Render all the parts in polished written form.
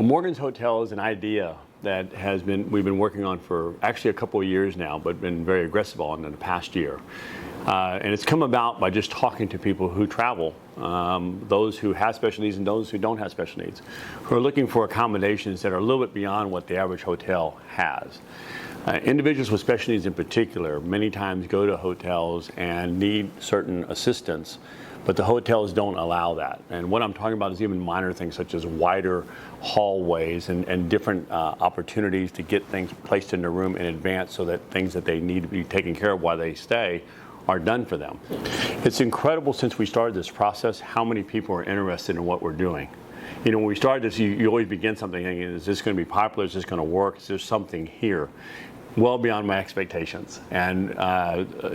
Well, Morgan's Hotel is an idea that we've been working on for actually a couple of years now, but been very aggressive on in the past year. And it's come about by just talking to people who travel, those who have special needs and those who don't have special needs, who are looking for accommodations that are a little bit beyond what the average hotel has. Individuals with special needs in particular many times go to hotels and need certain assistance, but the hotels don't allow that. And what I'm talking about is even minor things such as wider hallways and different opportunities to get things placed in the room in advance so that things that they need to be taken care of while they stay are done for them. It's incredible since we started this process how many people are interested in what we're doing. You know, when we started this, you always begin something thinking, is this going to be popular? Is this going to work? Is there something here? Well beyond my expectations. And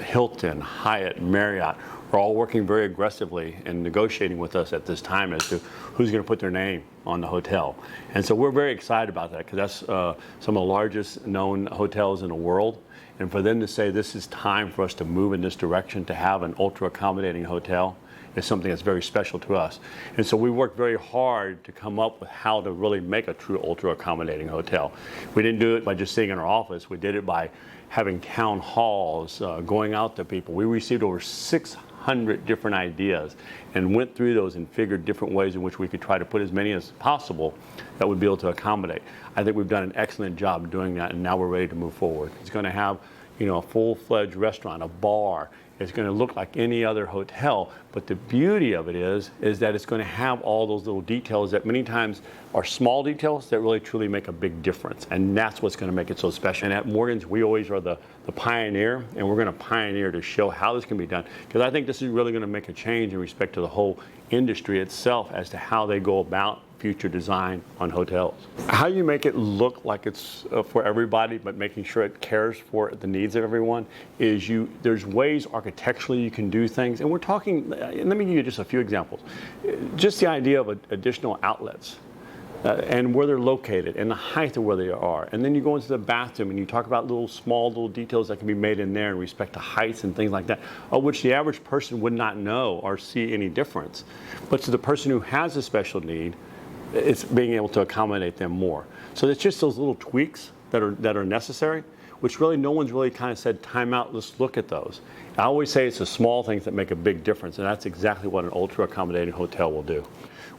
Hilton, Hyatt, Marriott are all working very aggressively and negotiating with us at this time as to who's going to put their name on the hotel. And so we're very excited about that because that's some of the largest known hotels in the world. And for them to say this is time for us to move in this direction, to have an ultra accommodating hotel, is something that's very special to us. And so we worked very hard to come up with how to really make a true ultra accommodating hotel. We didn't do it by just sitting in our office. We did it by having town halls, going out to people. We received over 600 different ideas and went through those and figured different ways in which we could try to put as many as possible that would be able to accommodate. I think we've done an excellent job doing that, and now we're ready to move forward. It's going to have, you know, a full-fledged restaurant, a bar. It's going to look like any other hotel, but the beauty of it is that it's going to have all those little details that many times are small details that really truly make a big difference, and that's what's going to make it so special. And at Morgan's, we always are the pioneer, and we're going to pioneer to show how this can be done, because I think this is really going to make a change in respect to the whole industry itself as to how they go about future design on hotels. How you make it look like it's for everybody, but making sure it cares for the needs of everyone, is there's ways architecturally you can do things. And we're talking, let me give you just a few examples. Just the idea of additional outlets and where they're located and the height of where they are. And then you go into the bathroom and you talk about small little details that can be made in there in respect to heights and things like that, of which the average person would not know or see any difference. But to the person who has a special need, it's being able to accommodate them more. So it's just those little tweaks that are necessary, which really no one's really kind of said, time out, let's look at those. I always say it's the small things that make a big difference, and that's exactly what an ultra accommodating hotel will do.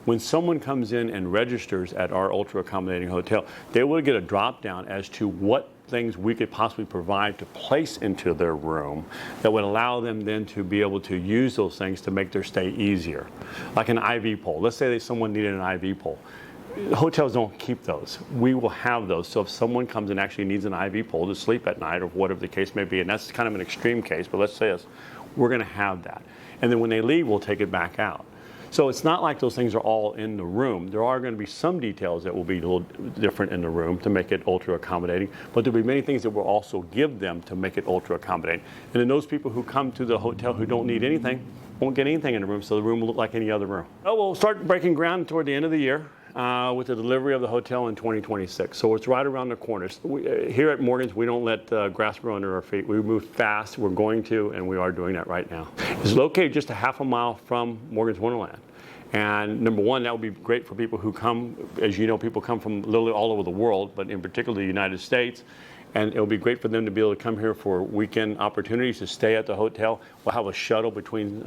When someone comes in and registers at our ultra accommodating hotel, they will get a drop down as to what things we could possibly provide to place into their room that would allow them then to be able to use those things to make their stay easier. Like an IV pole. Let's say that someone needed an IV pole. Hotels don't keep those. We will have those. So if someone comes and actually needs an IV pole to sleep at night or whatever the case may be, and that's kind of an extreme case, but let's say we're going to have that. And then when they leave, we'll take it back out. So it's not like those things are all in the room. There are going to be some details that will be a little different in the room to make it ultra accommodating, but there'll be many things that we'll also give them to make it ultra accommodating. And then those people who come to the hotel who don't need anything won't get anything in the room, so the room will look like any other room. We'll start breaking ground toward the end of the year with the delivery of the hotel in 2026. So it's right around the corner. Here at Morgan's, we don't let grass grow under our feet. We move fast. We're going to, and we are doing that right now. It's located just a half a mile from Morgan's Wonderland. And number one, that would be great for people who come. As you know, people come from literally all over the world, but in particular the United States. And it will be great for them to be able to come here for weekend opportunities to stay at the hotel. We'll have a shuttle between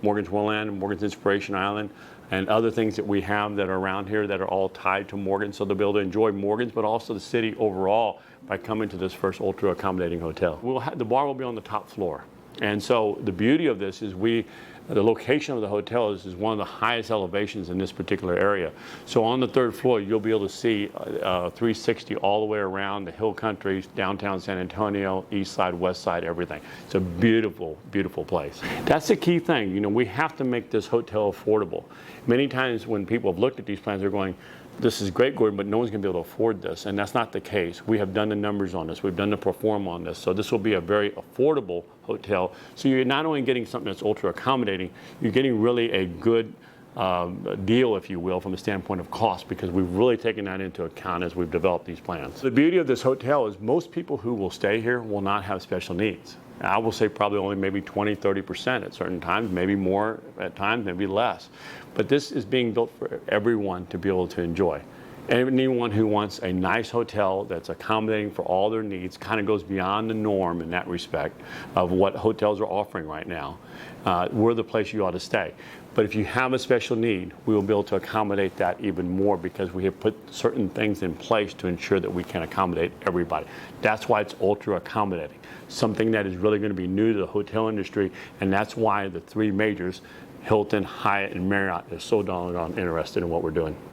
Morgan's Wonderland and Morgan's Inspiration Island and other things that we have that are around here that are all tied to Morgan. So they'll be able to enjoy Morgan's, but also the city overall by coming to this first ultra accommodating hotel. The bar will be on the top floor. And so the beauty of this is the location of the hotel is one of the highest elevations in this particular area. So on the third floor, you'll be able to see 360 all the way around the hill country, downtown San Antonio, east side, west side, everything. It's a beautiful, beautiful place. That's the key thing. You know, we have to make this hotel affordable. Many times when people have looked at these plans, they're going, this is great, Gordon, but no one's going to be able to afford this. And that's not the case. We have done the numbers on this. We've done the pro forma on this. So this will be a very affordable hotel. So you're not only getting something that's ultra accommodating, you're getting really a good deal, if you will, from the standpoint of cost, because we've really taken that into account as we've developed these plans. The beauty of this hotel is most people who will stay here will not have special needs. I will say probably only maybe 20–30% at certain times, maybe more at times, maybe less. But this is being built for everyone to be able to enjoy. anyone who wants a nice hotel that's accommodating for all their needs, kind of goes beyond the norm in that respect of what hotels are offering right now, we're the place you ought to stay. But if you have a special need, we will be able to accommodate that even more because we have put certain things in place to ensure that we can accommodate everybody. That's why it's ultra accommodating, something that is really going to be new to the hotel industry, and that's why the three majors, Hilton, Hyatt, and Marriott, are so doggone interested in what we're doing.